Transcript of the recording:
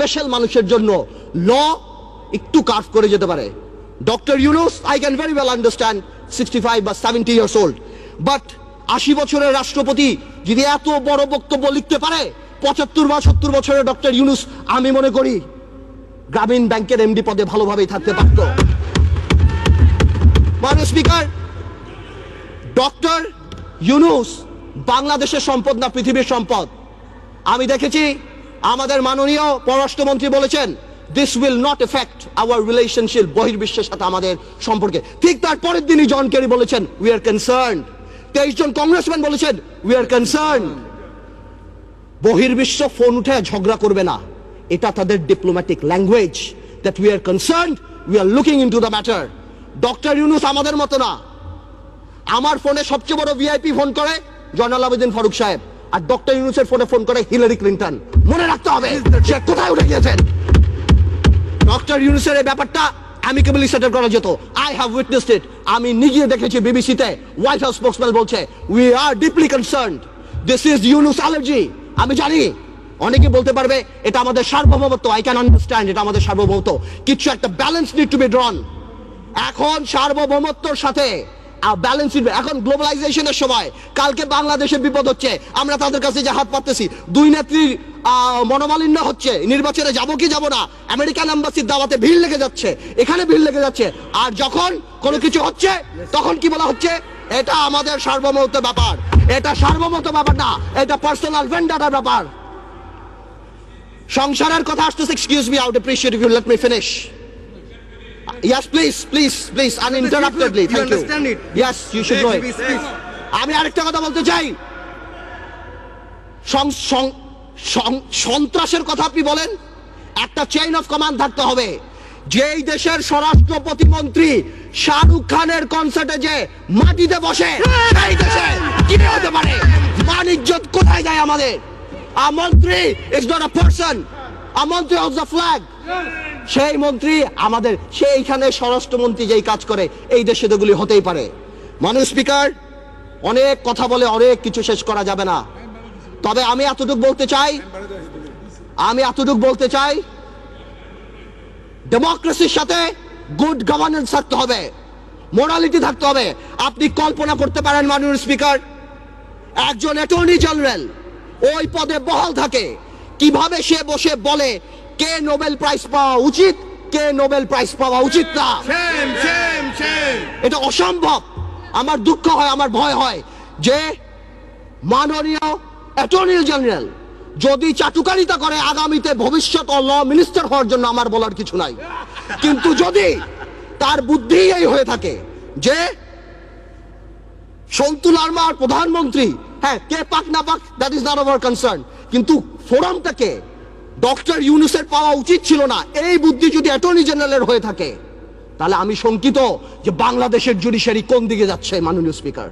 Special মানুষের জন্য ল একটু কার্ভ করে যেতে পারে। Doctor Yunus, I can very well understand 65 বা 70 ইয়ার্স ওল্ড, বাট 80 বছরের রাষ্ট্রপতি যদি এত বড় বক্তব্য লিখতে পারে, 75 বা 70 বছরের ডক্টর ইউনুস আমি মনে করি গ্রামীণ ব্যাংকের এমডি পদে ভালোভাবেই থাকতে পারত। মাননীয় স্পিকার, ডক্টর ইউনুস বাংলাদেশের সম্পদ না পৃথিবীর সম্পদ। আমি দেখেছি আমাদের মাননীয় পররাষ্ট্রমন্ত্রী বলেছেন this will not affect our relationship, বহির্বিশ্বের সাথে আমাদের সম্পর্কে। ঠিক তার পরের দিনই জন কেরি বলেছেন উই আর কনসার্নড। 23 জন কংগ্রেসম্যান বলেছেন উই আর কনসার্নড। বহির্বিশ্ব ফোন উঠে ঝগড়া করবে না, এটা তাদের diplomatic language, that we are concerned, we are looking into the matter. Doctor Yunus আমাদের মতো না। আমার ফোনে সবচেয়ে বড় ভিআইপি ফোন করে জয়নাল আবেদিন ফারুক সাহেব, আর ডক্টর ইউনুসের ফোনে ফোন করে হিলারি ক্লিন্টন। মনে রাখতে হবে সে কোথায় উঠে গিয়েছেন। ডক্টর ইউনুসের এই ব্যাপারটা অ্যামিকেবলি সেটেল করা যেত। আই হ্যাভ উইটনেসড ইট। আমি নিজে দেখেছি বিবিসিতে হোয়াইট হাউস স্পোকসম্যান বলছে we are deeply concerned, this is Yunus allergy. আমি জানি অনেকে বলতে পারবে এটা আমাদের সার্বভৌমত্ব, আই ক্যান আন্ডারস্ট্যান্ড এটা আমাদের সার্বভৌমত্ব, কিছু একটা ব্যালেন্স নিড টু বি ড্রন। এখন সার্বভৌমত্বর সাথে ব্যালেন্স, এখন গ্লোবালাইজেশনের সময় কালকে বাংলাদেশের বিপদ হচ্ছে, আমরা তাদের কাছে যে হাত পাততেছি, দুই নেত্রীর মনোমালিন্য হচ্ছে, নির্বাচনে যাব কি যাব না, আমেরিকান এম্বাসির দাওয়াতে ভিড় লেগে যাচ্ছে, এখানে ভিড় লেগে যাচ্ছে, আর যখন কোনো কিছু হচ্ছে তখন কি বলা হচ্ছে এটা আমাদের সার্বভৌমত্ব ব্যাপার। এটা সার্বভৌমত্ব ব্যাপার না, এটা পার্সোনাল ভেন্ডাটার ব্যাপার। সংসারের কথা আসতেছে, excuse me, I would appreciate if you let me finish. Yes, please, uninterruptedly. You understand it? Yes, you should know it. আমি আরেকটা কথা বলতে চাই, সন্ত্রাসের কথা আপনি বলেন, একটা চেইন অফ কমান্ড থাকতে হবে। যেই দেশের স্বরাষ্ট্র প্রতিমন্ত্রী শাহরুখ খানের কনসার্টে যে মাটিতে বসে, সেই দেশে কি হতে পারে, মান ইজ্জত কোথায় যায় আমাদের? A মন্ত্রী is not a person, a মন্ত্রী holds the flag. সেই মন্ত্রী আমাদের, সেইখানে স্বরাষ্ট্রমন্ত্রী যেই কাজ করে, এই দেশে এগুলি হতেই পারে। মাননীয় স্পিকার, অনেক কথা বলে অনেক কিছু শেষ করা যাবে না, তবে আমি এতটুকু বলতে চাই ডেমোক্রেসির সাথে গুড গভর্নেন্স থাকতে হবে, মোরালিটি থাকতে হবে। আপনি কল্পনা করতে পারেন মাননীয় স্পিকার, একজন অ্যাটর্নি জেনারেল ওই পদে বহাল থাকে, কিভাবে সে বসে বলে কে নোবেল প্রাইজ পাওয়া উচিত, কে নোবেল প্রাইজ পাওয়া উচিত না। এটা অসম্ভব। আমার দুঃখ হয়, আমার ভয় হয় যে মাননীয় অ্যাটর্নি জেনারেল যদি চাটুকারিতা করে আগামীতে ভবিষ্যৎ ল মিনিস্টার হওয়ার জন্য আমার বলার কিছু নাই, কিন্তু যদি তার বুদ্ধি এই হয়ে থাকে যে সন্তু লারমার প্রধানমন্ত্রী, হ্যাঁ কে পাক না পাক that is not our concern, কিন্তু ফোরামটাকে ডক্টর ইউনুসের পাওয়া উচিত ছিল না, এই বুদ্ধি যদি অ্যাটর্নি জেনারেলের হয়ে থাকে, তাহলে আমি শঙ্কিত যে বাংলাদেশের জুডিশিয়ারি কোন দিকে যাচ্ছে। মাননীয় স্পিকার